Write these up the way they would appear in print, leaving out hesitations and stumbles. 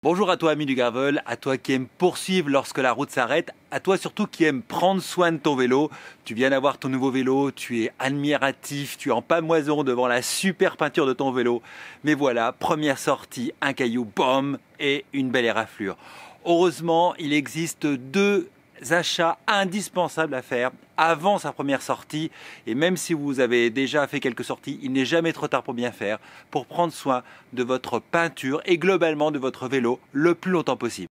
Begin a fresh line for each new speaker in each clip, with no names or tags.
Bonjour à toi ami du gravel, à toi qui aime poursuivre lorsque la route s'arrête, à toi surtout qui aime prendre soin de ton vélo. Tu viens d'avoir ton nouveau vélo, tu es admiratif, tu es en pâmoison devant la super peinture de ton vélo. Mais voilà, première sortie, un caillou, boum, et une belle éraflure. Heureusement, il existe deux achats indispensables à faire avant sa première sortie, et même si vous avez déjà fait quelques sorties, il n'est jamais trop tard pour bien faire, pour prendre soin de votre peinture et globalement de votre vélo le plus longtemps possible.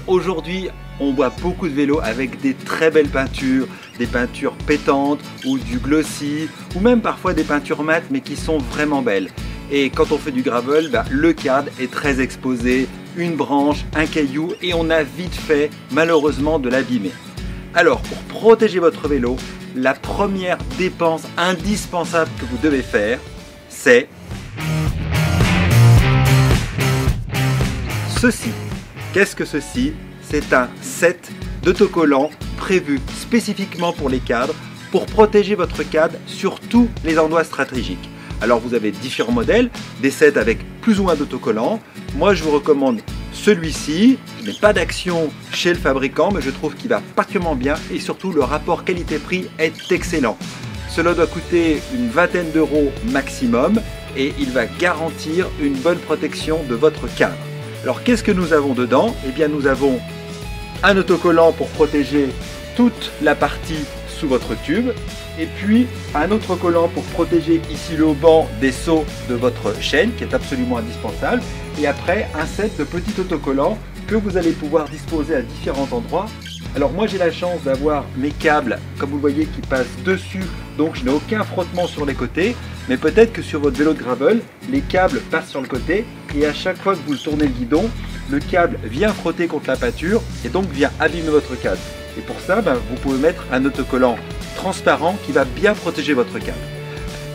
Aujourd'hui, on voit beaucoup de vélos avec des très belles peintures, des peintures pétantes ou du glossy, ou même parfois des peintures mates mais qui sont vraiment belles. Et quand on fait du gravel, le cadre est très exposé, une branche, un caillou, et on a vite fait malheureusement de l'abîmer. Alors pour protéger votre vélo, la première dépense indispensable que vous devez faire, c'est ceci. Qu'est-ce que ceci? C'est un set d'autocollants prévu spécifiquement pour les cadres, pour protéger votre cadre sur tous les endroits stratégiques. Alors vous avez différents modèles, des sets avec plus ou moins d'autocollants. Moi je vous recommande celui-ci. Je n'ai pas d'action chez le fabricant, mais je trouve qu'il va particulièrement bien et surtout le rapport qualité-prix est excellent. Cela doit coûter une vingtaine d'euros maximum et il va garantir une bonne protection de votre cadre. Alors qu'est-ce que nous avons dedans? Eh bien nous avons un autocollant pour protéger toute la partie sous votre tube et puis un autre collant pour protéger ici le banc des sauts de votre chaîne qui est absolument indispensable, et après un set de petits autocollants que vous allez pouvoir disposer à différents endroits. Alors moi j'ai la chance d'avoir mes câbles comme vous le voyez qui passent dessus, donc je n'ai aucun frottement sur les côtés, mais peut-être que sur votre vélo de gravel les câbles passent sur le côté et à chaque fois que vous tournez le guidon, le câble vient frotter contre la peinture et donc vient abîmer votre cadre. Et pour ça vous pouvez mettre un autocollant transparent qui va bien protéger votre cadre.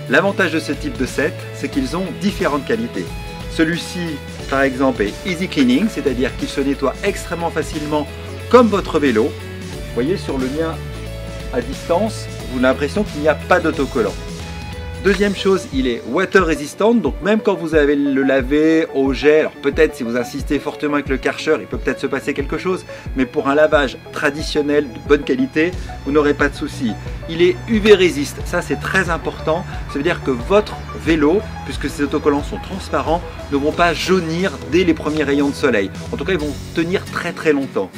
L'avantage de ce type de set, c'est qu'ils ont différentes qualités. Celui-ci par exemple est easy cleaning, c'est-à-dire qu'il se nettoie extrêmement facilement comme votre vélo. Vous voyez sur le mien à distance, vous avez l'impression qu'il n'y a pas d'autocollant. Deuxième chose, il est water resistant, donc même quand vous allez le laver au gel, alors peut-être si vous insistez fortement avec le Karcher, il peut peut-être se passer quelque chose, mais pour un lavage traditionnel de bonne qualité, vous n'aurez pas de souci. Il est UV résiste, ça c'est très important, ça veut dire que votre vélo, puisque ces autocollants sont transparents, ne vont pas jaunir dès les premiers rayons de soleil. En tout cas, ils vont tenir très très longtemps.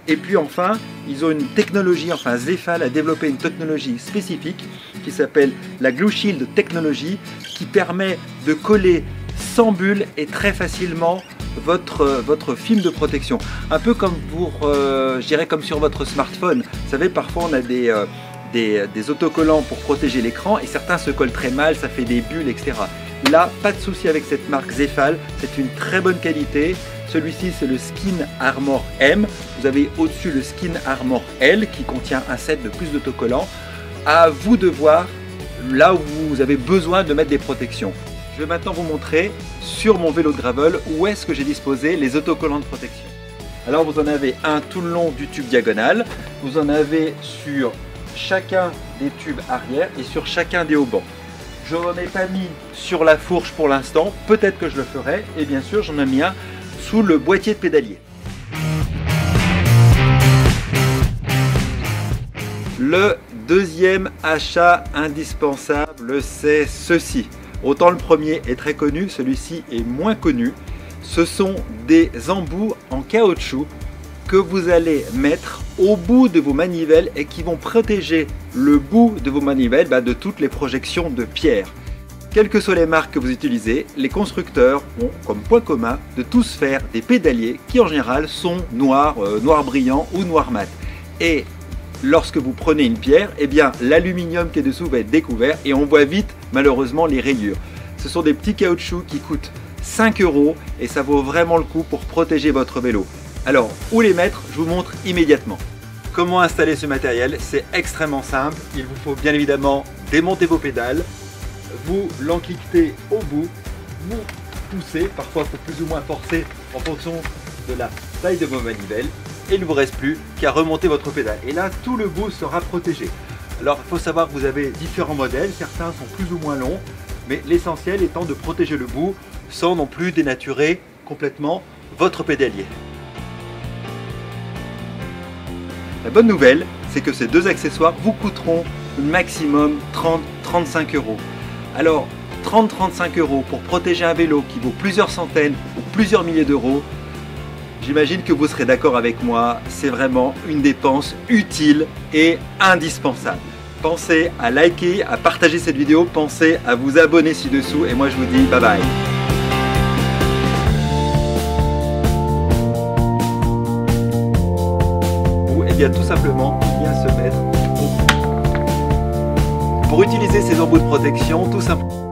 Et puis enfin, ils ont une technologie, Zefal a développé une technologie spécifique qui s'appelle la Glue Shield Technology, qui permet de coller sans bulle et très facilement votre film de protection. Un peu comme je dirais comme sur votre smartphone. Vous savez, parfois on a des autocollants pour protéger l'écran et certains se collent très mal, ça fait des bulles, etc. Là, pas de souci avec cette marque Zefal, c'est une très bonne qualité. Celui-ci c'est le Skin Armor M, vous avez au-dessus le Skin Armor L qui contient un set de plus d'autocollants. À vous de voir là où vous avez besoin de mettre des protections. Je vais maintenant vous montrer sur mon vélo de gravel où est-ce que j'ai disposé les autocollants de protection. Alors vous en avez un tout le long du tube diagonal, vous en avez sur chacun des tubes arrière et sur chacun des haubans. Je n'en ai pas mis sur la fourche pour l'instant, peut-être que je le ferai, et bien sûr j'en ai mis un sous le boîtier de pédalier. Le deuxième achat indispensable, c'est ceci. Autant le premier est très connu, celui-ci est moins connu. Ce sont des embouts en caoutchouc que vous allez mettre au bout de vos manivelles et qui vont protéger le bout de vos manivelles de toutes les projections de pierre. Quelles que soient les marques que vous utilisez, les constructeurs ont comme point commun de tous faire des pédaliers qui en général sont noirs, noir brillant ou noir mat. Et lorsque vous prenez une pierre, eh bien l'aluminium qui est dessous va être découvert et on voit vite malheureusement les rayures. Ce sont des petits caoutchoucs qui coûtent 5 € et ça vaut vraiment le coup pour protéger votre vélo. Alors, où les mettre? Je vous montre immédiatement. Comment installer ce matériel? C'est extrêmement simple. Il vous faut bien évidemment démonter vos pédales, vous l'encliquetez au bout, vous poussez, parfois il faut plus ou moins forcer en fonction de la taille de vos manivelles, et il ne vous reste plus qu'à remonter votre pédale. Et là, tout le bout sera protégé. Alors, il faut savoir que vous avez différents modèles, certains sont plus ou moins longs, mais l'essentiel étant de protéger le bout sans non plus dénaturer complètement votre pédalier. La bonne nouvelle, c'est que ces deux accessoires vous coûteront maximum 30-35 €. Alors, 30-35 € pour protéger un vélo qui vaut plusieurs centaines ou plusieurs milliers d'euros, j'imagine que vous serez d'accord avec moi, c'est vraiment une dépense utile et indispensable. Pensez à liker, à partager cette vidéo, pensez à vous abonner ci-dessous et moi je vous dis bye bye. Ou eh bien tout simplement bien se mettre au bout. Pour utiliser ces embouts de protection, tout simplement